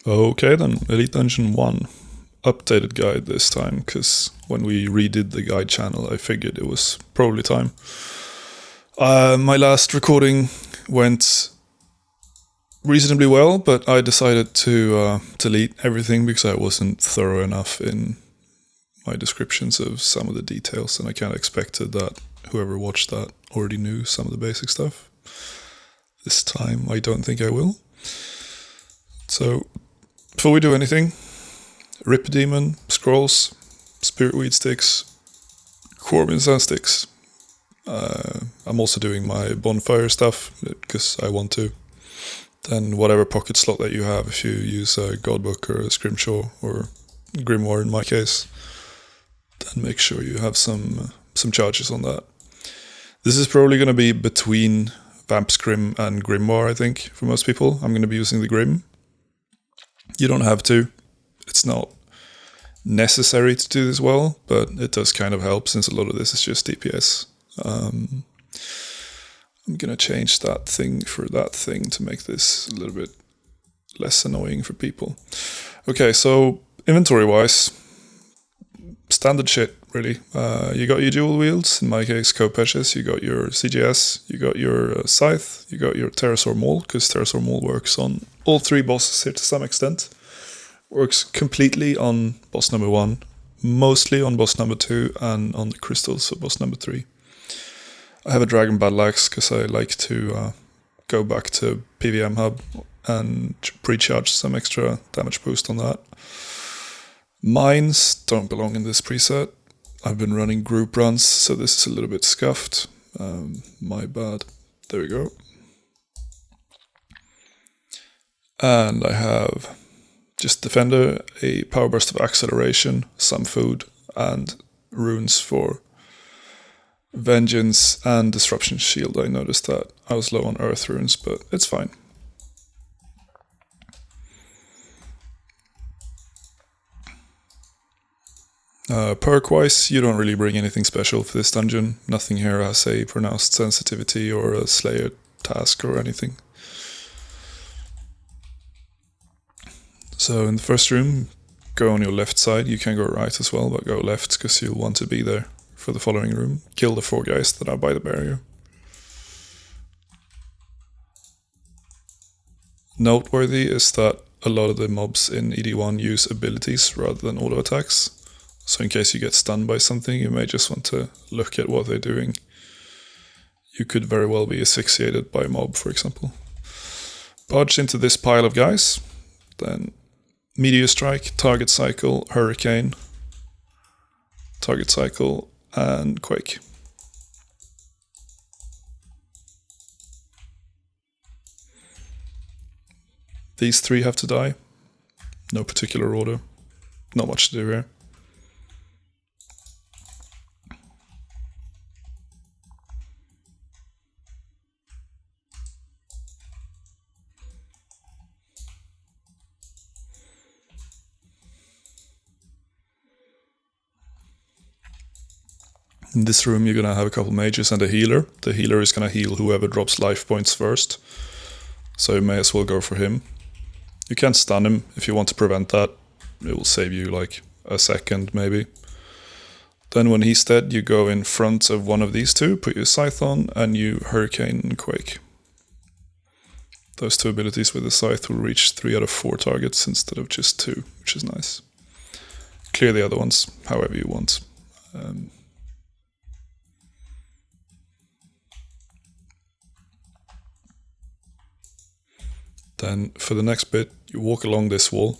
Okay then, Elite Dungeon 1. Updated guide this time, because when we redid the guide channel I figured it was probably time. My last recording went reasonably well, but I decided to delete everything because I wasn't thorough enough in my descriptions of some of the details, and I kind of expected that whoever watched that already knew some of the basic stuff. This time I don't think I will. So, before we do anything, Rip Demon, Scrolls, Spirit Weed Sticks, Corbin Sand Sticks. I'm also doing my bonfire stuff because I want to. Then whatever pocket slot that you have, if you use a Godbook or a Scrimshaw or Grimoire in my case, then make sure you have some charges on that. This is probably going to be between Vamp Scrim and Grimoire, I think, for most people. I'm going to be using the Grim. You don't have to. It's not necessary to do this well, but it does kind of help since a lot of this is just DPS. I'm going to change that thing for that thing to make this a little bit less annoying for people. Okay, so inventory-wise, standard shit, really. You got your dual wields, in my case, Kopeshes, you got your CGS, you got your Scythe, you got your Pterosaur Maul, because Pterosaur Maul works on all three bosses here to some extent. Works completely on boss number 1, mostly on boss number 2, and on the crystals for boss number 3. I have a Dragon Battle Axe because I like to go back to PVM Hub and pre-charge some extra damage boost on that. Mines don't belong in this preset. I've been running group runs, so this is a little bit scuffed. My bad. There we go. And I have just Defender, a Power Burst of Acceleration, some food, and runes for Vengeance and Disruption Shield. I noticed that I was low on Earth runes, but it's fine. Perk-wise, you don't really bring anything special for this dungeon. Nothing here has a pronounced sensitivity or a Slayer task or anything. So in the first room, go on your left side. You can go right as well, but go left because you'll want to be there for the following room. Kill the 4 guys that are by the barrier. Noteworthy is that a lot of the mobs in ED1 use abilities rather than auto attacks. So in case you get stunned by something, you may just want to look at what they're doing. You could very well be asphyxiated by a mob, for example. Barge into this pile of guys. Then Meteor Strike, Target Cycle, Hurricane, Target Cycle, and Quake. These 3 have to die. No particular order. Not much to do here. In this room you're going to have a couple mages and a healer. The healer is going to heal whoever drops life points first, so you may as well go for him. You can stun him if you want to prevent that. It will save you like a second maybe. Then when he's dead you go in front of one of these 2, put your Scythe on, and you Hurricane and Quake. Those 2 abilities with the Scythe will reach 3 out of 4 targets instead of just 2, which is nice. Clear the other ones however you want. Then for the next bit, you walk along this wall.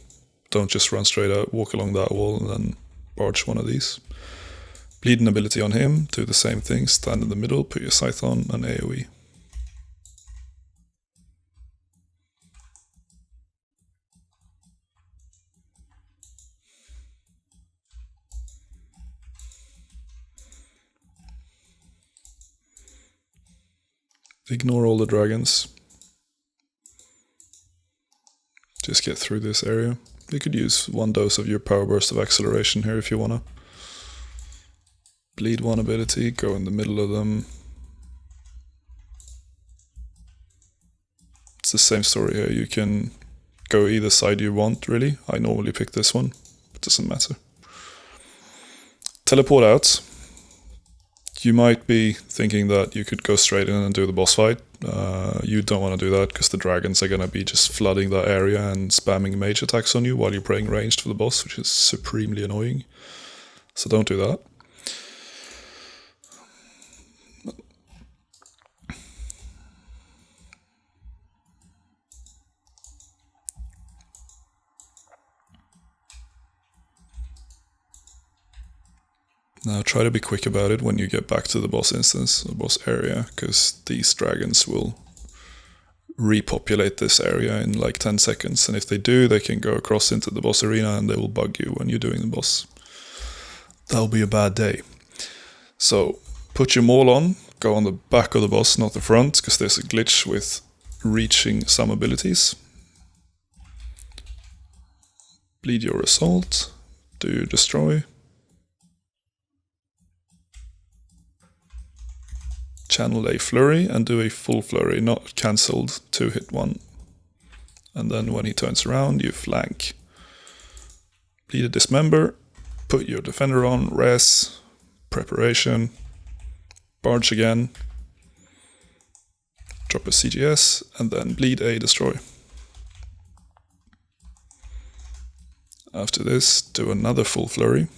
Don't just run straight out, walk along that wall and then barge one of these. Bleed an ability on him, do the same thing, stand in the middle, put your Scythe on, and AoE. Ignore all the dragons. Just get through this area. You could use 1 dose of your Power Burst of Acceleration here if you wanna. Bleed 1 ability, go in the middle of them. It's the same story here. You can go either side you want, really. I normally pick this one. It doesn't matter. Teleport out. You might be thinking that you could go straight in and do the boss fight. You don't want to do that because the dragons are going to be just flooding that area and spamming mage attacks on you while you're playing ranged for the boss, which is supremely annoying. So don't do that. Now try to be quick about it when you get back to the boss instance, the boss area, because these dragons will repopulate this area in like 10 seconds. And if they do, they can go across into the boss arena and they will bug you when you're doing the boss. That'll be a bad day. So put your maul on, go on the back of the boss, not the front, because there's a glitch with reaching some abilities. Bleed your assault, do destroy. Channel a flurry and do a full flurry, not cancelled, 2-hit one. And then when he turns around, you flank. Bleed a dismember, put your defender on, res, preparation, barge again, drop a CGS, and then bleed a destroy. After this, do another full flurry.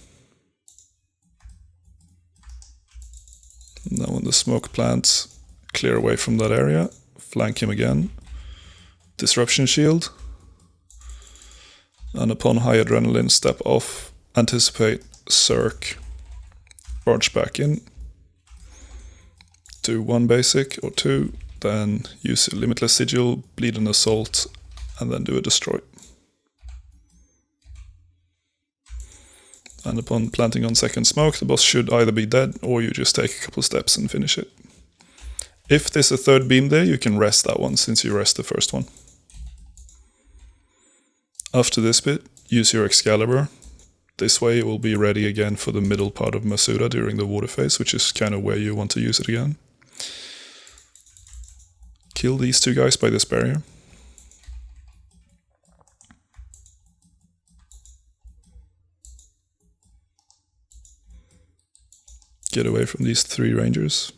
Now when the smoke plants, clear away from that area, flank him again, disruption shield, and upon high adrenaline step off, anticipate, circ, barge back in, do 1 basic or 2, then use a limitless sigil, bleed an assault, and then do a destroy. And upon planting on second smoke, the boss should either be dead or you just take a couple steps and finish it. If there's a third beam there, you can rest that one since you rest the first one. After this bit, use your Excalibur. This way it will be ready again for the middle part of Masuta during the water phase, which is kind of where you want to use it again. Kill these 2 guys by this barrier. Get away from these 3 rangers.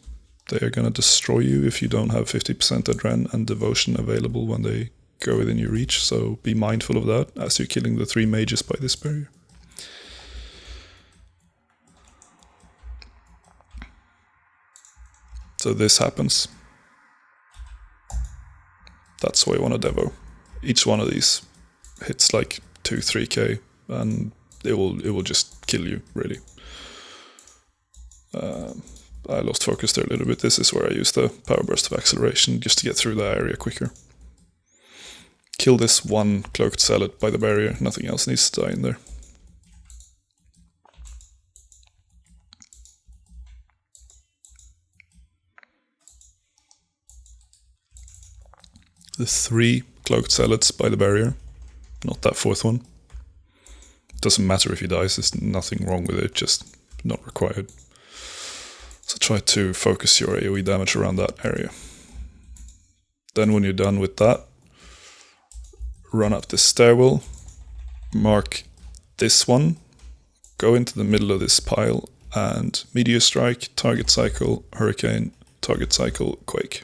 They are going to destroy you if you don't have 50% adren and devotion available when they go within your reach, so be mindful of that as you're killing the 3 mages by this barrier. So this happens. That's why you want to devo. Each one of these hits like 2-3k and it will just kill you, really. I lost focus there a little bit. This is where I use the power burst of acceleration just to get through the area quicker. Kill this 1 cloaked zealot by the barrier, nothing else needs to die in there. The 3 cloaked zealots by the barrier, not that 4th one. Doesn't matter if he dies, there's nothing wrong with it, just not required. So try to focus your AoE damage around that area. Then when you're done with that, run up this stairwell, mark this one, go into the middle of this pile, and Meteor Strike, Target Cycle, Hurricane, Target Cycle, Quake.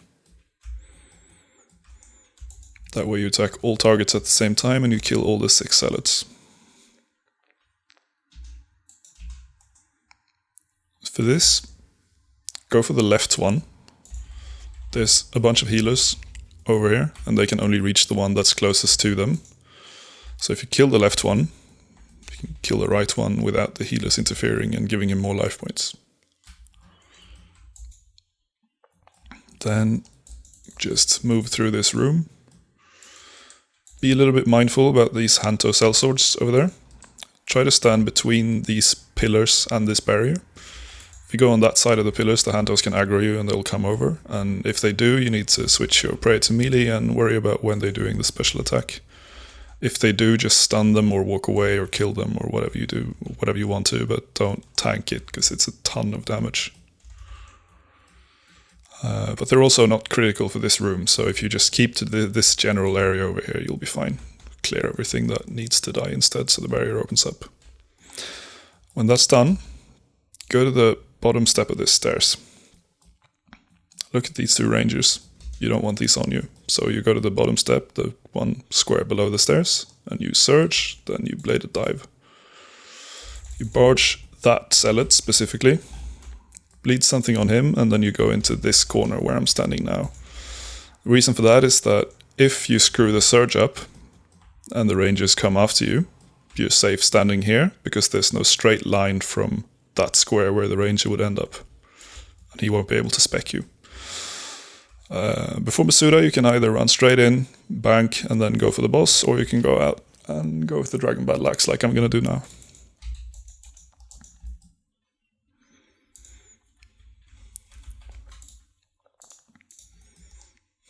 That way you attack all targets at the same time and you kill all the 6 zealots. For this, go for the left one. There's a bunch of healers over here, and they can only reach the one that's closest to them. So if you kill the left one, you can kill the right one without the healers interfering and giving him more life points. Then just move through this room. Be a little bit mindful about these Hanto sellswords over there. Try to stand between these pillars and this barrier. If you go on that side of the pillars, the Hantos can aggro you and they'll come over. And if they do, you need to switch your prey to melee and worry about when they're doing the special attack. If they do, just stun them or walk away or kill them or whatever you do, whatever you want to, but don't tank it because it's a ton of damage. But they're also not critical for this room, so if you just keep to this general area over here, you'll be fine. clear everything that needs to die instead, so the barrier opens up. When that's done, go to the bottom step of this stairs. Look at these two rangers. You don't want these on you. So you go to the bottom step, the one square below the stairs, and you surge, then you bladed dive. You barge that zealot specifically, bleed something on him, and then you go into this corner where I'm standing now. The reason for that is that if you screw the surge up and the rangers come after you, you're safe standing here because there's no straight line from that square where the ranger would end up. And he won't be able to spec you. Before Masuta, you can either run straight in, bank, and then go for the boss, or you can go out and go with the Dragon Battle Axe like I'm going to do now.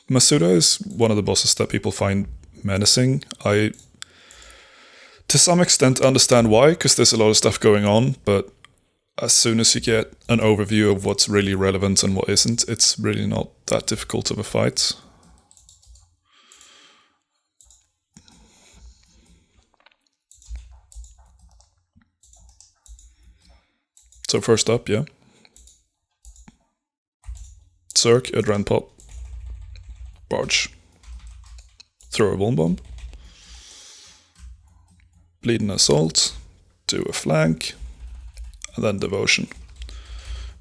Masuta is one of the bosses that people find menacing. I, to some extent, understand why, because there's a lot of stuff going on, but as soon as you get an overview of what's really relevant and what isn't, it's really not that difficult of a fight. So first up, yeah. Circ, Adren Pot. Barge. Throw a bomb. Bleed an assault. Do a flank. And then devotion.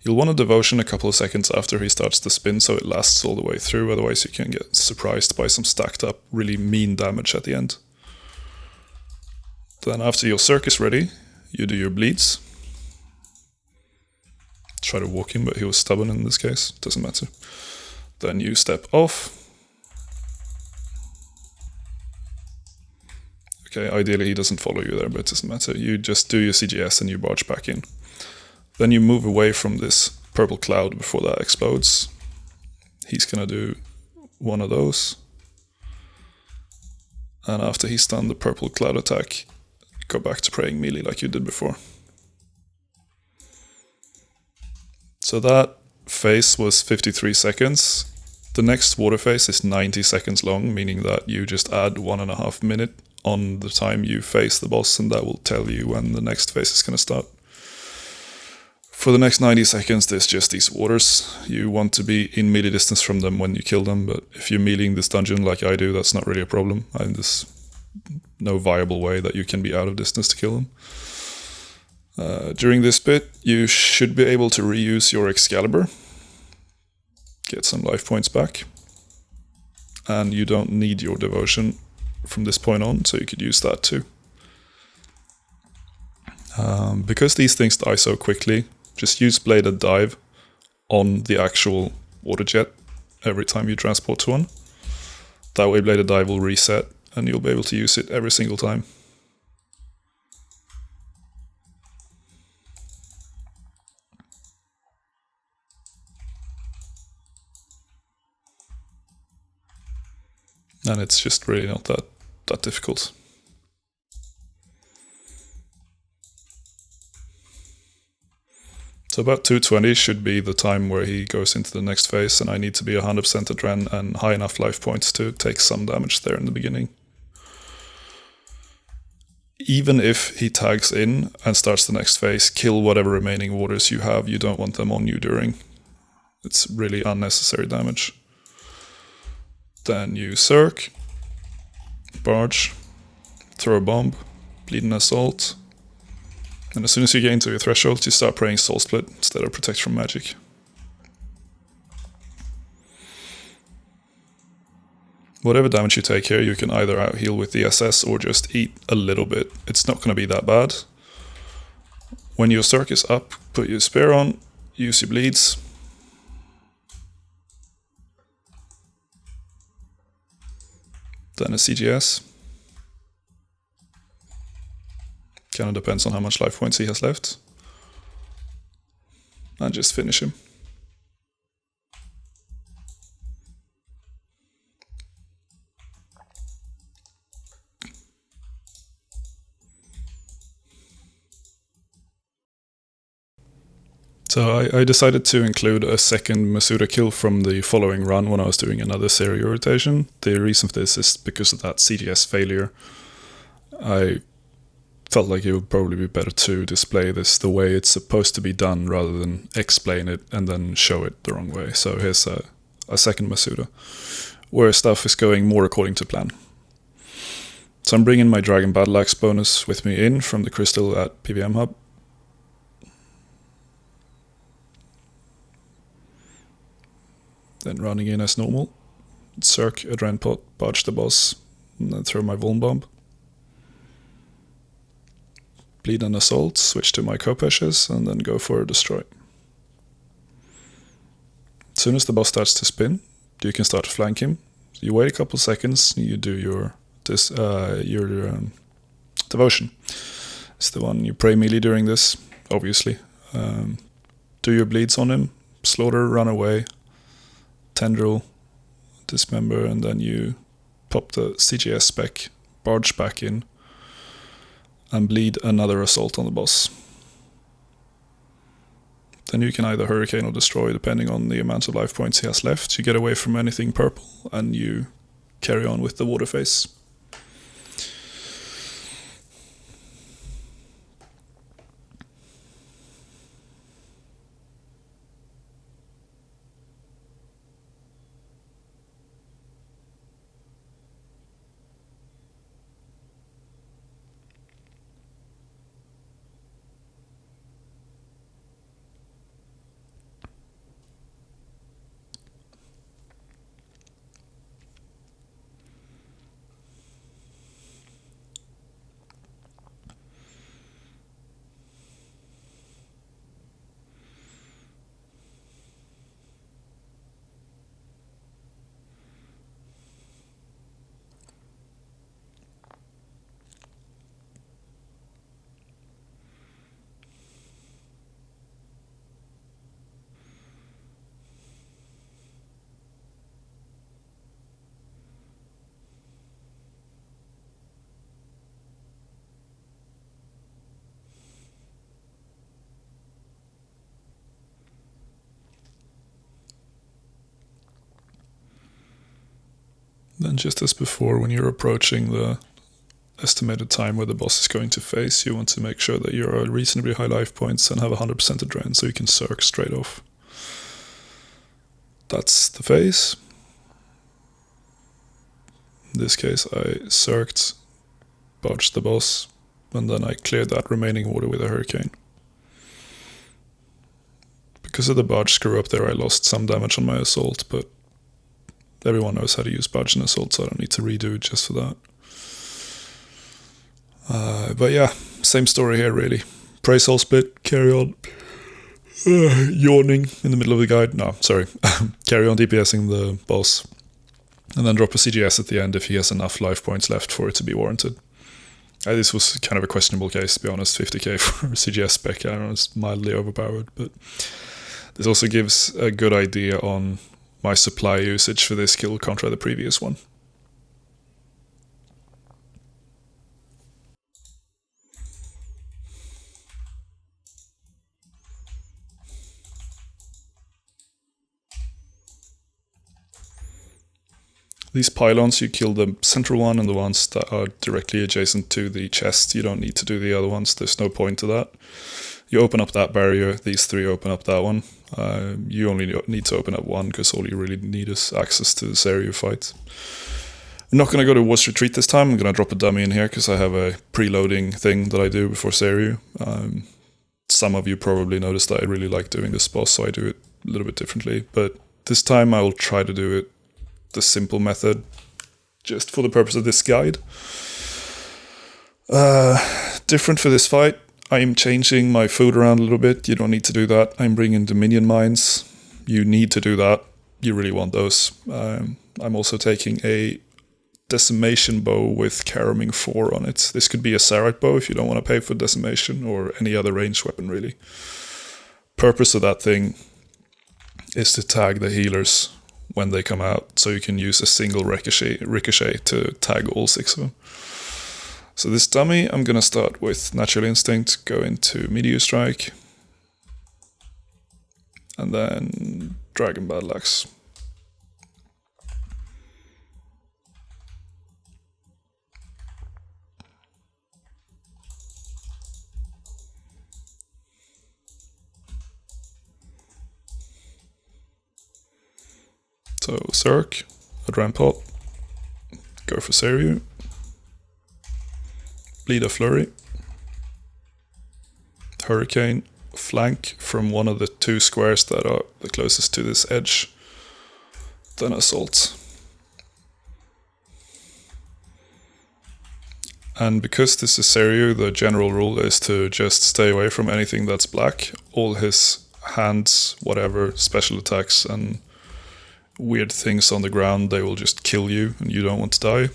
You'll want a devotion a couple of seconds after he starts to spin so it lasts all the way through, otherwise you can get surprised by some stacked up really mean damage at the end. Then after your circ is ready, you do your bleeds. Try to walk him, but he was stubborn in this case, doesn't matter. Then you step off. Okay, ideally he doesn't follow you there, but it doesn't matter. You just do your CGS and you barge back in. Then you move away from this purple cloud before that explodes. He's gonna do one of those. And after he's done the purple cloud attack, go back to praying melee like you did before. So that phase was 53 seconds. The next water phase is 90 seconds long, meaning that you just add 1.5 minutes on the time you face the boss, and that will tell you when the next phase is going to start. For the next 90 seconds, there's just these waters. You want to be in melee distance from them when you kill them, but if you're meleeing this dungeon like I do, that's not really a problem. There's no viable way that you can be out of distance to kill them. During this bit, you should be able to reuse your Excalibur. Get some life points back. And you don't need your devotion from this point on, so you could use that too. Because these things die so quickly, just use bladed dive on the actual water jet every time you transport to one. That way bladed dive will reset and you'll be able to use it every single time. And it's just really not that difficult. So about 220 should be the time where he goes into the next phase, and I need to be 100% adren and high enough life points to take some damage there in the beginning. Even if he tags in and starts the next phase, kill whatever remaining waters you have. You don't want them on you during. It's really unnecessary damage. Then you circ, barge, throw a bomb, bleed an assault, and as soon as you get into your threshold, you start praying Soul Split instead of Protect from Magic. Whatever damage you take here, you can either out heal with the SS or just eat a little bit. It's not going to be that bad. When your circ is up, put your spear on, use your bleeds. Then a CGS. Kind of depends on how much life points he has left. And just finish him. So I decided to include a second Masuta kill from the following run when I was doing another Seiryu rotation. The reason for this is because of that CGS failure. I felt like it would probably be better to display this the way it's supposed to be done rather than explain it and then show it the wrong way. So here's a second Masuta, where stuff is going more according to plan. So I'm bringing my Dragon Battle Axe bonus with me in from the crystal at PVM Hub. Then running in as normal. Circ, Adren Pot, Barge the boss, and then throw my Vuln Bomb. Bleed and Assault, switch to my Kopeshes, and then go for a Destroy. As soon as the boss starts to spin, you can start to flank him. You wait a couple seconds, you do your devotion. It's the one you pray melee during this, obviously. Do your bleeds on him, slaughter, run away, tendril, dismember, and then you pop the CGS spec, barge back in, and bleed another assault on the boss. Then you can either hurricane or destroy depending on the amount of life points he has left. You get away from anything purple and you carry on with the water phase. Then just as before, when you're approaching the estimated time where the boss is going to face, you want to make sure that you're at reasonably high life points and have 100% adrenaline so you can circ straight off. That's the phase. In this case I circed, barged the boss, and then I cleared that remaining water with a hurricane. Because of the barge screw up there, I lost some damage on my assault, but everyone knows how to use barge and assault, so I don't need to redo it just for that. But yeah, same story here really. Pray soul split, carry on yawning in the middle of the guide. No, sorry. Carry on DPSing the boss. And then drop a CGS at the end if he has enough life points left for it to be warranted. This was kind of a questionable case, to be honest. 50k for CGS spec, I don't know, it's mildly overpowered. But this also gives a good idea on my supply usage for this skill contra the previous one. These pylons, you kill the central one and the ones that are directly adjacent to the chest. You don't need to do the other ones, there's no point to that. You open up that barrier, these three open up that one. You only need to open up one because all you really need is access to the Seiryu fight. I'm not going to go to War's Retreat this time, I'm going to drop a dummy in here because I have a preloading thing that I do before Seiryu. Some of you probably noticed that I really like doing this boss, so I do it a little bit differently. But this time I will try to do it the simple method, just for the purpose of this guide. Different for this fight, I'm changing my food around a little bit. You don't need to do that. I'm bringing Dominion Mines. You need to do that. You really want those. I'm also taking a Decimation Bow with Caraming 4 on it. This could be a Sarite Bow if you don't want to pay for Decimation, or any other ranged weapon really. Purpose of that thing is to tag the healers when they come out, so you can use a single ricochet to tag all 6 of them. So this dummy, I'm gonna start with Natural Instinct, go into Meteor Strike, and then Dragon Battle Axe. So Cirque, Adran Pot, go for Seiryu, bleed a Flurry, Hurricane, flank from one of the two squares that are the closest to this edge, then Assault. And because this is Seiryu, the general rule is to just stay away from anything that's black. All his hands, whatever, special attacks and weird things on the ground, they will just kill you and you don't want to die.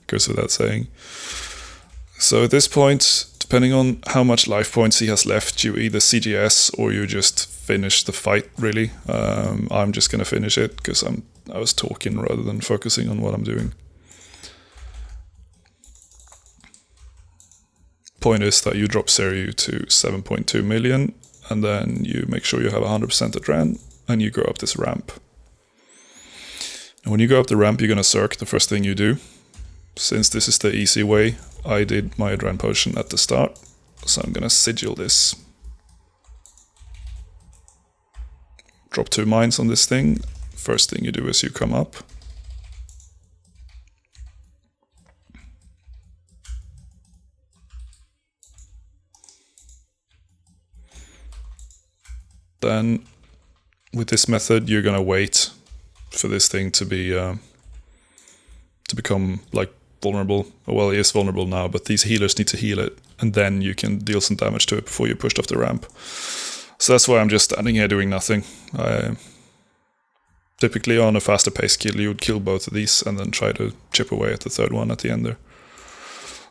Goes without saying. So at this point, depending on how much life points he has left, you either CGS or you just finish the fight, really. I'm just going to finish it because I was talking rather than focusing on what I'm doing. Point is that you drop Seiryu to 7.2 million and then you make sure you have 100% Adran and you go up this ramp. And when you go up the ramp, you're going to Cirque the first thing you do. Since this is the easy way, I did my Adran potion at the start, so I'm going to sigil this. Drop 2 mines on this thing. First thing you do is you come up. Then, with this method, you're gonna wait for this thing to be to become like vulnerable. Well, he is vulnerable now, but these healers need to heal it, and then you can deal some damage to it before you pushed off the ramp. So that's why I'm just standing here doing nothing. Typically, on a faster pace kill, you would kill both of these and then try to chip away at the third one at the end there.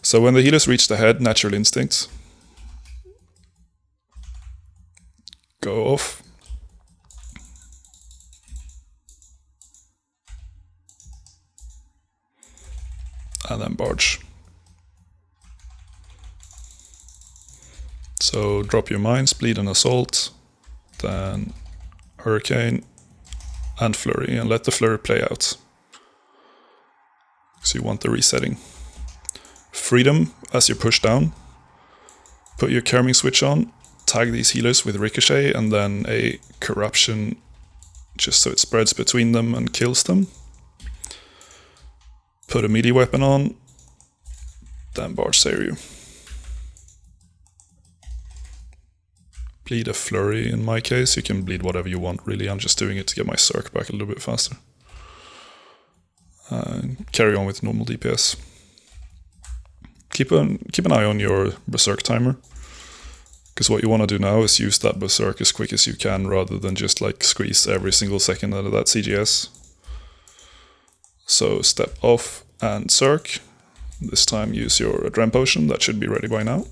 So when the healers reach the head, natural instincts. Go off. And then barge. So drop your mines, bleed and assault, then hurricane and flurry, and let the flurry play out. So you want the resetting. Freedom as you push down. Put your carming switch on. Tag these healers with ricochet and then a corruption just so it spreads between them and kills them. Put a melee weapon on, then barge Seiryu. Bleed a flurry in my case, you can bleed whatever you want really, I'm just doing it to get my Cirque back a little bit faster. Carry on with normal DPS. Keep an eye on your Berserk timer. Because what you want to do now is use that Berserk as quick as you can rather than just like squeeze every single second out of that CGS. So step off and Cirque. This time use your Adran potion, that should be ready by now.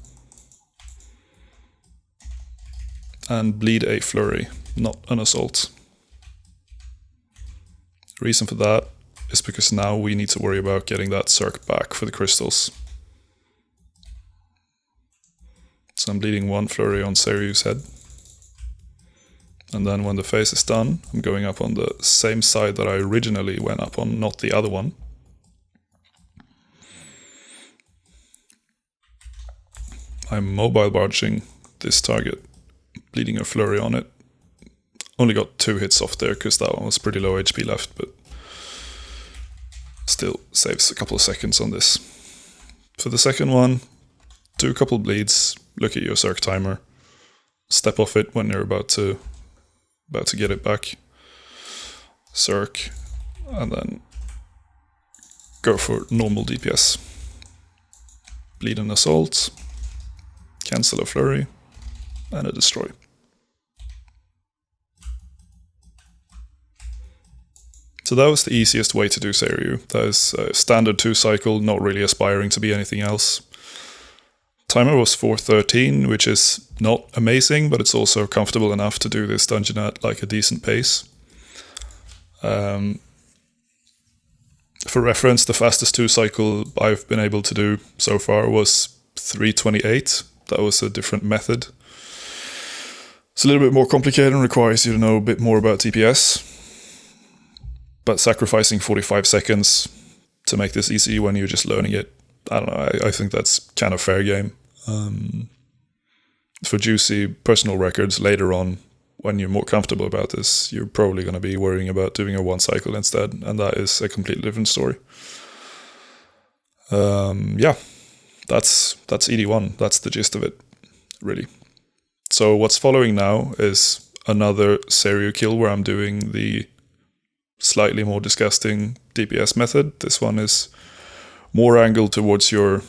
And bleed a flurry, not an assault. Reason for that is because now we need to worry about getting that Cirque back for the crystals. So I'm bleeding 1 flurry on Seiryu's head. And then when the phase is done, I'm going up on the same side that I originally went up on, not the other one. I'm mobile barging this target, bleeding a flurry on it. Only got 2 hits off there because that one was pretty low HP left, but still saves a couple of seconds on this. For the second one, do a couple bleeds, look at your Cirque timer, step off it when you're about to get it back, Cirque, and then go for normal DPS. Bleed an assault, cancel a flurry, and a destroy. So that was the easiest way to do Seiryu. That is a standard 2 cycle, not really aspiring to be anything else. Timer was 4:13, which is not amazing, but it's also comfortable enough to do this dungeon at like a decent pace. For reference, the fastest 2 cycle I've been able to do so far was 3:28. That was a different method. It's a little bit more complicated and requires you to know a bit more about TPS. But sacrificing 45 seconds to make this easy when you're just learning it, I don't know, I think that's kind of fair game. For juicy personal records later on, when you're more comfortable about this, you're probably going to be worrying about doing a 1 cycle instead, and that is a completely different story. Yeah, that's ED1. That's the gist of it, really. So what's following now is another Seiryu kill where I'm doing the slightly more disgusting DPS method. This one is more angled towards your,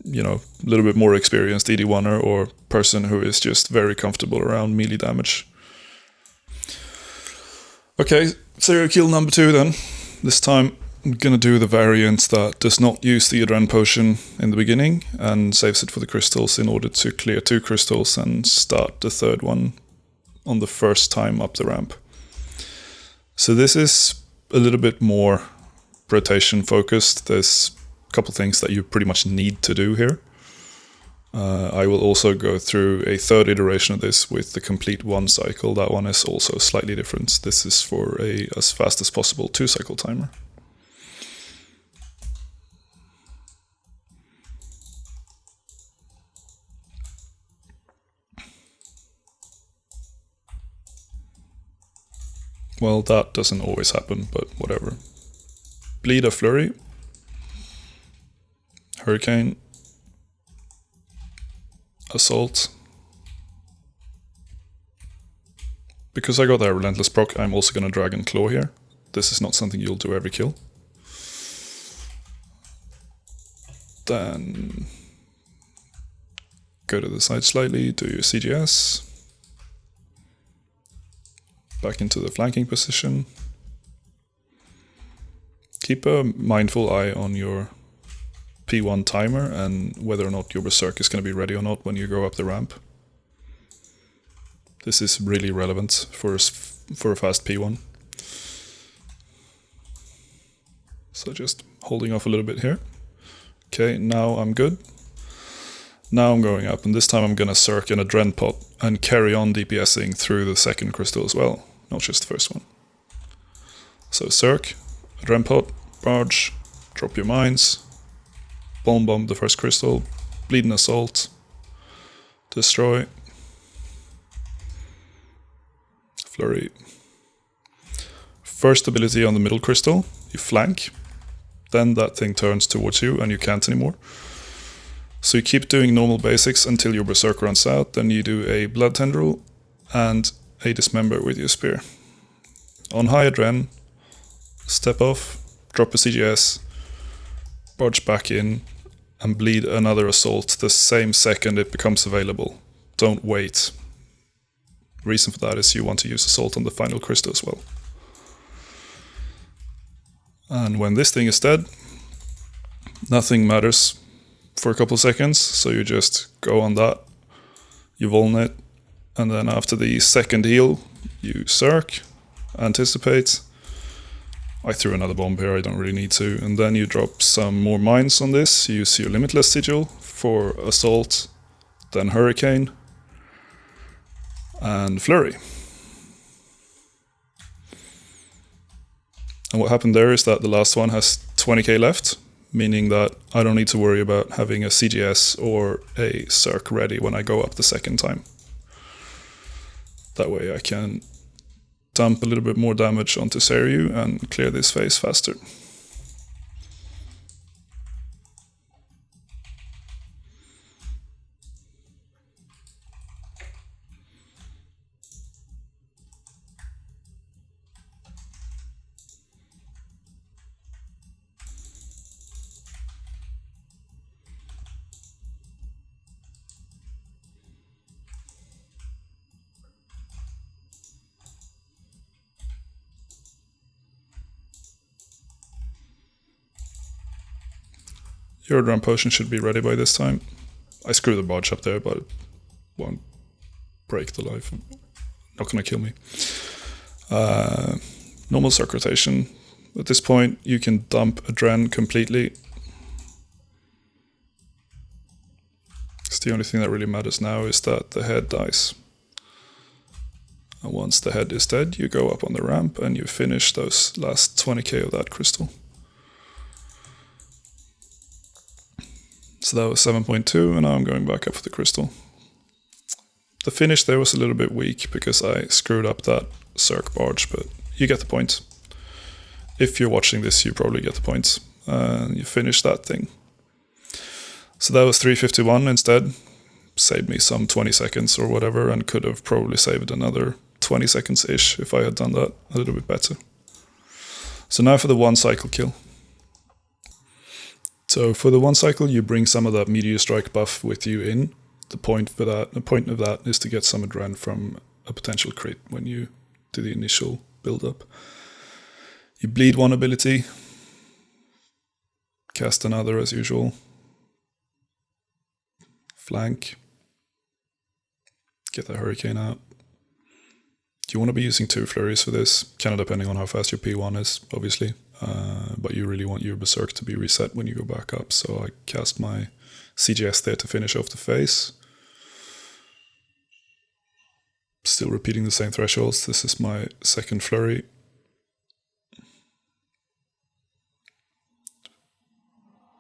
a little bit more experienced ED1er or person who is just very comfortable around melee damage. Okay, Seiryu kill number 2 then. This time I'm gonna do the variant that does not use the Adren potion in the beginning and saves it for the crystals in order to clear 2 crystals and start the 3rd one on the first time up the ramp. So this is a little bit more rotation focused. There's a couple things that you pretty much need to do here. I will also go through a 3rd iteration of this with the complete 1 cycle. That one is also slightly different. This is for a as fast as possible 2 cycle timer. Well, that doesn't always happen, but whatever. Bleed a flurry. Hurricane. Assault. Because I got that relentless proc, I'm also gonna Dragon Claw here. This is not something you'll do every kill. Then go to the side slightly, do your CGS. Back into the flanking position. Keep a mindful eye on your P1 timer and whether or not your Berserk is going to be ready or not when you go up the ramp. This is really relevant for a fast P1. So just holding off a little bit here. Okay, now I'm good. Now I'm going up, and this time I'm going to Circ in a Dren pot and carry on DPSing through the 2nd crystal as well, not just the 1st one. So Circ, a Dren pot, barge, drop your mines, bomb the 1st crystal, bleed an assault, destroy, flurry. First ability on the middle crystal, you flank, then that thing turns towards you and you can't anymore. So you keep doing normal basics until your Berserk runs out, then you do a Blood Tendril and a Dismember with your spear. On high Adren, step off, drop a CGS, barge back in, and bleed another assault the same second it becomes available. Don't wait. Reason for that is you want to use assault on the final crystal as well. And when this thing is dead, nothing matters for a couple of seconds, so you just go on that, you Voln it, and then after the 2nd heal, you Circ, anticipate. I threw another bomb here, I don't really need to, and then you drop some more mines on this, use your Limitless Sigil for assault, then Hurricane, and Flurry. And what happened there is that the last one has 20k left, meaning that I don't need to worry about having a CGS or a Circ ready when I go up the 2nd time. That way I can dump a little bit more damage onto Seiryu and clear this phase faster. Your Adren potion should be ready by this time. I screwed the barge up there, but it won't break the life. Not gonna kill me. Normal Circ rotation. At this point, you can dump Adren completely. Because the only thing that really matters now is that the head dies. And once the head is dead, you go up on the ramp and you finish those last 20k of that crystal. So that was 7.2, and now I'm going back up for the crystal. The finish there was a little bit weak because I screwed up that Cirque barge, but you get the point. If you're watching this, you probably get the point. You finish that thing. So that was 351 instead. Saved me some 20 seconds or whatever, and could have probably saved another 20 seconds-ish if I had done that a little bit better. So now for the 1 cycle kill. So for the 1 cycle, you bring some of that Meteor Strike buff with you in. The point of that is to get some adrenaline from a potential crit when you do the initial build-up. You bleed 1 ability, cast another as usual, flank, get the hurricane out. You want to be using 2 flurries for this, kind of depending on how fast your P1 is, obviously. But you really want your Berserk to be reset when you go back up, so I cast my CGS there to finish off the phase. Still repeating the same thresholds. This is my second flurry.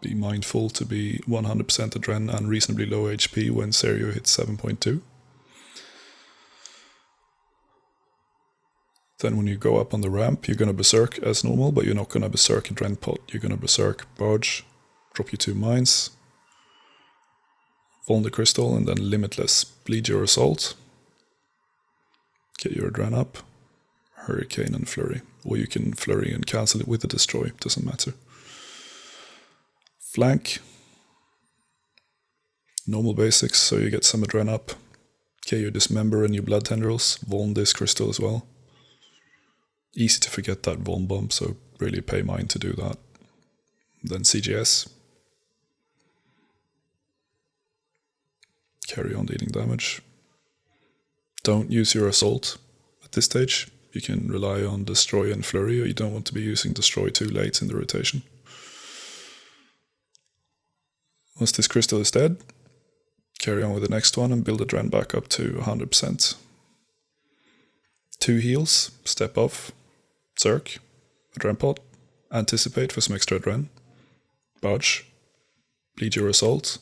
Be mindful to be 100% adren and reasonably low HP when Seiryu hits 7.2. Then when you go up on the ramp, you're going to Berserk as normal, but you're not going to Berserk Adren Pot. You're going to Berserk Barge, drop you 2 mines, Vuln the Crystal, and then Limitless. Bleed your Assault. Get your Adren up, Hurricane and Flurry. Or you can Flurry and cancel it with a Destroy, doesn't matter. Flank. Normal basics, so you get some Adren up. Get your Dismember and your Blood Tendrils. Vuln this Crystal as well. Easy to forget that Vuln bump, so really pay mind to do that. Then CGS. Carry on dealing damage. Don't use your Assault at this stage. You can rely on Destroy and Flurry, or you don't want to be using Destroy too late in the rotation. Once this crystal is dead, carry on with the next one and build Adren back up to 100%. 2 heals, step off, Cirque, Adren Pot, anticipate for some extra Adren, Barge, bleed your Assault,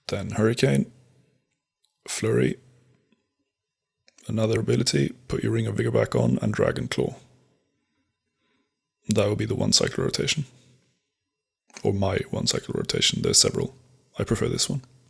then Hurricane, Flurry, another ability, put your Ring of Vigor back on, and Dragon Claw. That will be the 1 cycle rotation. Or my 1 cycle rotation, there's several. I prefer this one.